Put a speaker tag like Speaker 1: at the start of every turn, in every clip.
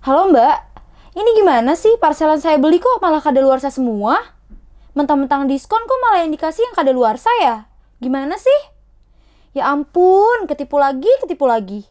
Speaker 1: Halo Mbak, ini gimana sih parcel yang saya beli kok malah kadaluarsa semua? Mentang-mentang diskon kok malah yang dikasih yang kadaluarsa ya? Gimana sih? Ya ampun, ketipu lagi, ketipu lagi.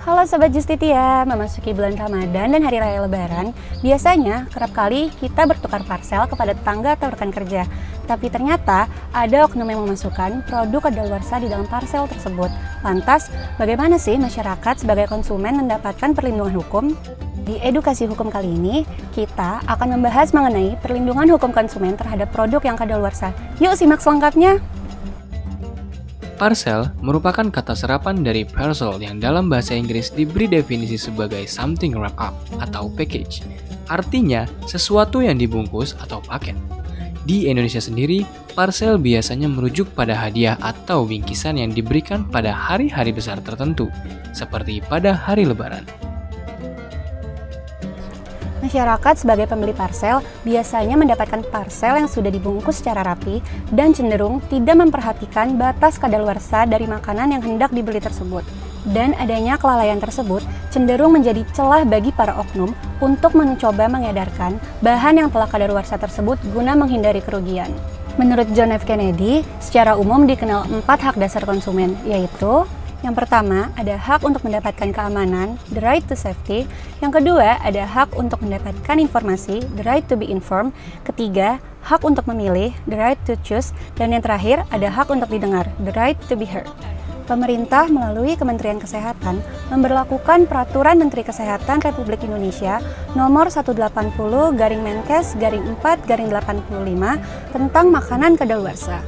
Speaker 2: Halo Sobat Justitia, memasuki bulan Ramadan dan Hari Raya Lebaran, biasanya kerap kali kita bertukar parcel kepada tetangga atau rekan kerja. Tapi ternyata ada oknum yang memasukkan produk kadaluarsa di dalam parcel tersebut. Lantas, bagaimana sih masyarakat sebagai konsumen mendapatkan perlindungan hukum? Di edukasi hukum kali ini, kita akan membahas mengenai perlindungan hukum konsumen terhadap produk yang kadaluarsa. Yuk simak selengkapnya!
Speaker 3: Parcel merupakan kata serapan dari parcel yang dalam bahasa Inggris diberi definisi sebagai something wrapped up atau package. Artinya, sesuatu yang dibungkus atau paket. Di Indonesia sendiri, parcel biasanya merujuk pada hadiah atau bingkisan yang diberikan pada hari-hari besar tertentu, seperti pada hari Lebaran.
Speaker 2: Masyarakat sebagai pembeli parcel biasanya mendapatkan parcel yang sudah dibungkus secara rapi dan cenderung tidak memperhatikan batas kadaluarsa dari makanan yang hendak dibeli tersebut. Dan adanya kelalaian tersebut cenderung menjadi celah bagi para oknum untuk mencoba mengedarkan bahan yang telah kadaluarsa tersebut guna menghindari kerugian. Menurut John F. Kennedy, secara umum dikenal 4 hak dasar konsumen, yaitu yang pertama, ada hak untuk mendapatkan keamanan, the right to safety. Yang kedua, ada hak untuk mendapatkan informasi, the right to be informed. Ketiga, hak untuk memilih, the right to choose. Dan yang terakhir, ada hak untuk didengar, the right to be heard. Pemerintah melalui Kementerian Kesehatan memberlakukan Peraturan Menteri Kesehatan Republik Indonesia Nomor 180-Menkes-4-85 tentang makanan kadaluarsa.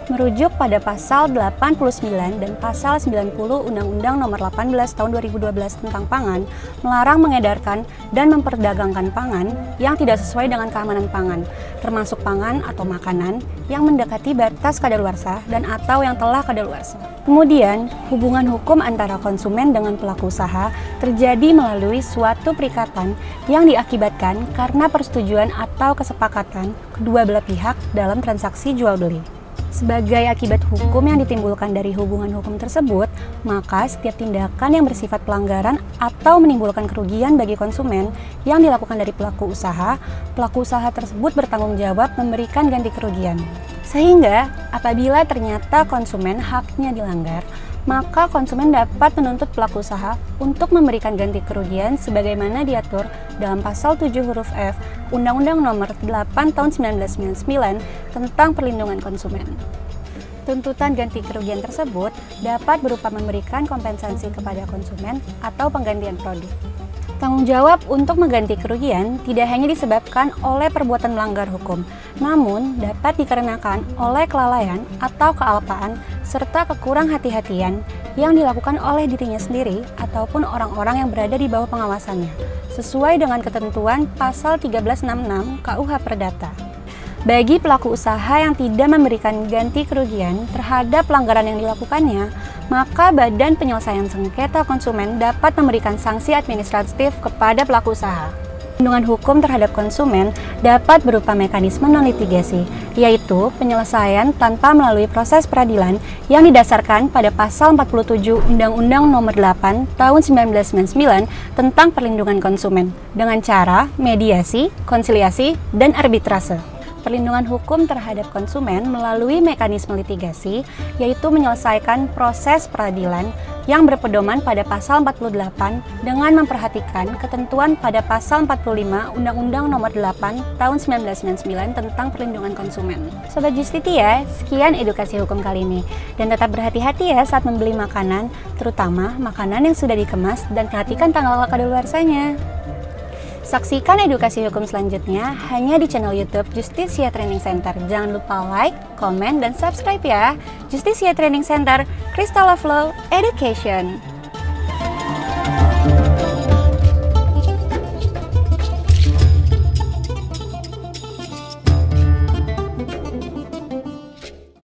Speaker 2: Merujuk pada pasal 89 dan pasal 90 Undang-Undang Nomor 18 Tahun 2012 tentang pangan, melarang mengedarkan dan memperdagangkan pangan yang tidak sesuai dengan keamanan pangan, termasuk pangan atau makanan yang mendekati batas kadaluarsa dan atau yang telah kadaluarsa. Kemudian, hubungan hukum antara konsumen dengan pelaku usaha terjadi melalui suatu perikatan yang diakibatkan karena persetujuan atau kesepakatan kedua belah pihak dalam transaksi jual-beli. Sebagai akibat hukum yang ditimbulkan dari hubungan hukum tersebut, maka setiap tindakan yang bersifat pelanggaran atau menimbulkan kerugian bagi konsumen yang dilakukan dari pelaku usaha tersebut bertanggung jawab memberikan ganti kerugian. Sehingga, apabila ternyata konsumen haknya dilanggar, maka konsumen dapat menuntut pelaku usaha untuk memberikan ganti kerugian sebagaimana diatur dalam pasal 7 huruf F Undang-Undang Nomor 8 Tahun 1999 tentang Perlindungan Konsumen. Tuntutan ganti kerugian tersebut dapat berupa memberikan kompensasi kepada konsumen atau penggantian produk. Tanggung jawab untuk mengganti kerugian tidak hanya disebabkan oleh perbuatan melanggar hukum, namun dapat dikarenakan oleh kelalaian atau kealpaan serta kekurang hati-hatian yang dilakukan oleh dirinya sendiri ataupun orang-orang yang berada di bawah pengawasannya, sesuai dengan ketentuan pasal 1366 KUH Perdata. Bagi pelaku usaha yang tidak memberikan ganti kerugian terhadap pelanggaran yang dilakukannya, maka Badan Penyelesaian Sengketa Konsumen dapat memberikan sanksi administratif kepada pelaku usaha. Perlindungan hukum terhadap konsumen dapat berupa mekanisme non-litigasi, yaitu penyelesaian tanpa melalui proses peradilan yang didasarkan pada pasal 47 Undang-Undang Nomor 8 Tahun 1999 tentang Perlindungan Konsumen dengan cara mediasi, konsiliasi, dan arbitrase. Perlindungan hukum terhadap konsumen melalui mekanisme litigasi, yaitu menyelesaikan proses peradilan yang berpedoman pada pasal 48 dengan memperhatikan ketentuan pada pasal 45 Undang-Undang Nomor 8 Tahun 1999 tentang Perlindungan Konsumen. Sobat Justitia, sekian edukasi hukum kali ini. Dan tetap berhati-hati ya saat membeli makanan, terutama makanan yang sudah dikemas, dan perhatikan tanggal kadaluarsanya. Saksikan edukasi hukum selanjutnya hanya di channel YouTube Justisia Training Center. Jangan lupa like, komen, dan subscribe ya. Justisia Training Center, Crystal of Law Education.